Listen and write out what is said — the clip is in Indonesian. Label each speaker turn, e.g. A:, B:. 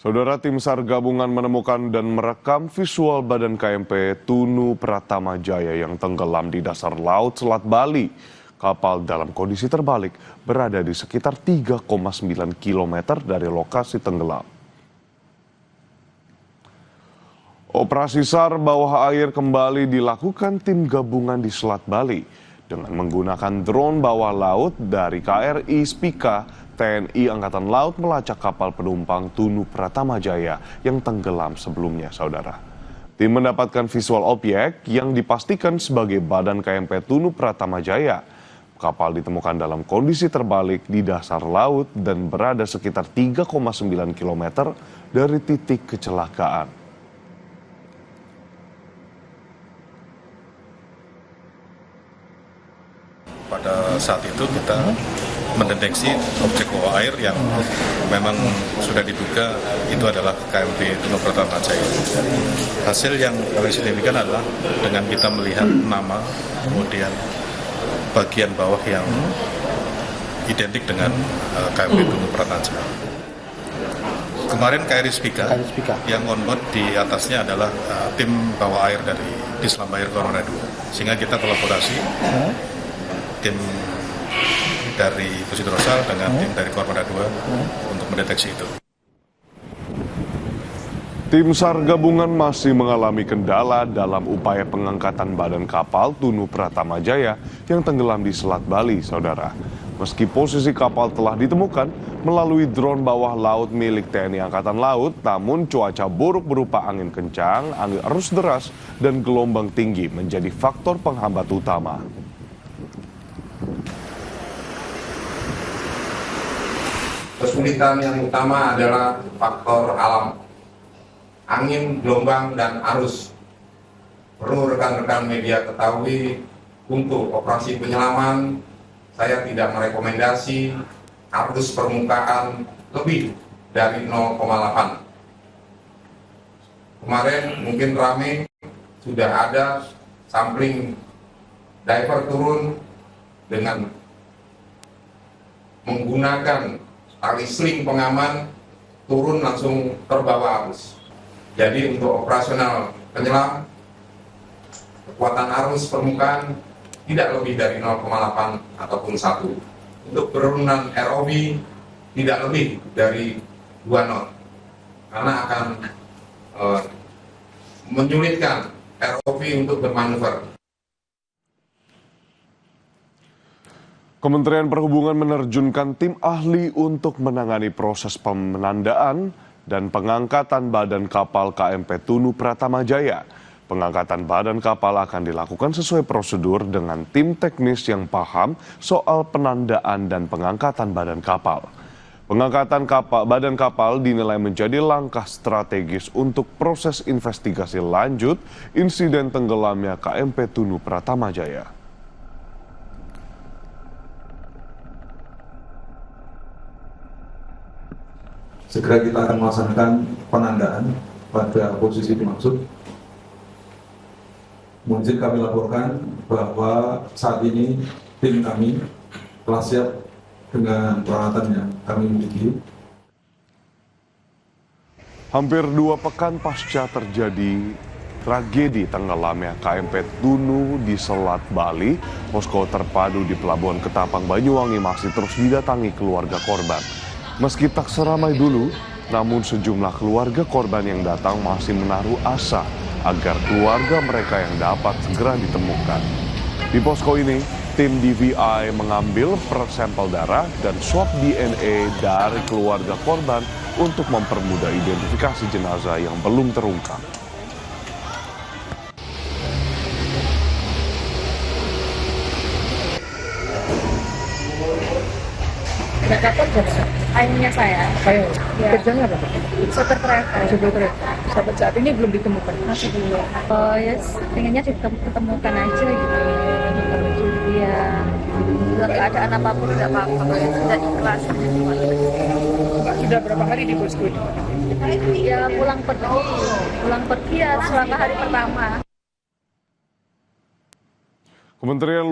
A: Saudara, tim SAR gabungan menemukan dan merekam visual badan KMP Tunu Pratama Jaya yang tenggelam di dasar laut Selat Bali. Kapal dalam kondisi terbalik berada di sekitar 3,9 km dari lokasi tenggelam. Operasi SAR bawah air kembali dilakukan tim gabungan di Selat Bali dengan menggunakan drone bawah laut dari KRI Spika. TNI Angkatan Laut melacak kapal penumpang Tunu Pratama Jaya yang tenggelam sebelumnya, saudara. Tim mendapatkan visual objek yang dipastikan sebagai badan KMP Tunu Pratama Jaya. Kapal ditemukan dalam kondisi terbalik di dasar laut dan berada sekitar 3,9 km dari titik kecelakaan.
B: Pada saat itu kita mendeteksi objek bawah air yang memang sudah diduga itu adalah KMP Tunu Pratama Jaya. Hasil yang paling signifikan adalah dengan kita melihat nama, kemudian bagian bawah yang identik dengan KMP Tunu Pratama Jaya. Kemarin KRI Spika yang onboard di atasnya adalah tim bawah air dari Dislambair Kormada 2. Sehingga kita kolaborasi tim dari Pusidrosal dengan tim dari Kormada 2 untuk mendeteksi itu.
A: Tim SAR gabungan masih mengalami kendala dalam upaya pengangkatan badan kapal Tunu Pratama Jaya yang tenggelam di Selat Bali, saudara. Meski posisi kapal telah ditemukan melalui drone bawah laut milik TNI Angkatan Laut, namun cuaca buruk berupa angin kencang, angin arus deras, dan gelombang tinggi menjadi faktor penghambat utama.
C: Kesulitan yang utama adalah faktor alam, angin, gelombang, dan arus. Perlu rekan-rekan media ketahui, untuk operasi penyelaman, saya tidak merekomendasi arus permukaan lebih dari 0,8. Kemarin mungkin ramai, sudah ada sampling diver turun dengan menggunakan tali sling pengaman, turun langsung terbawa arus. Jadi untuk operasional penyelam, kekuatan arus permukaan tidak lebih dari 0,8 ataupun 1. Untuk penurunan ROV tidak lebih dari 2 knot, karena akan menyulitkan ROV untuk bermanuver.
A: Kementerian Perhubungan menerjunkan tim ahli untuk menangani proses penandaan dan pengangkatan badan kapal KMP Tunu Pratama Jaya. Pengangkatan badan kapal akan dilakukan sesuai prosedur dengan tim teknis yang paham soal penandaan dan pengangkatan badan kapal. Pengangkatan badan kapal dinilai menjadi langkah strategis untuk proses investigasi lanjut insiden tenggelamnya KMP Tunu Pratama Jaya.
D: Segera kita akan melaksanakan penandaan pada posisi dimaksud. Mohon kami laporkan bahwa saat ini tim kami telah siap dengan peralatan yang kami miliki.
A: Hampir 2 pekan pasca terjadi tragedi tenggelamnya KMP Tunu di Selat Bali, posko terpadu di Pelabuhan Ketapang Banyuwangi masih terus didatangi keluarga korban. Meski tak seramai dulu, namun sejumlah keluarga korban yang datang masih menaruh asa agar keluarga mereka yang dapat segera ditemukan. Di posko ini, tim DVI mengambil sampel darah dan swab DNA dari keluarga korban untuk mempermudah identifikasi jenazah yang belum terungkap.
E: Nggak dapat ayahnya saya. Ya.
F: Kerjanya apa?
E: Super travel.
F: Sampai saat ini belum ditemukan.
E: Masih belum. Oh ya, pengennya ditemukan aja gitu. Iya. Nggak ada apapun, nggak apa-apa. Sudah ikhlas.
F: Sudah berapa hari di posko ini?
E: Ya pulang pergi ya selama hari pertama.
A: Kementerian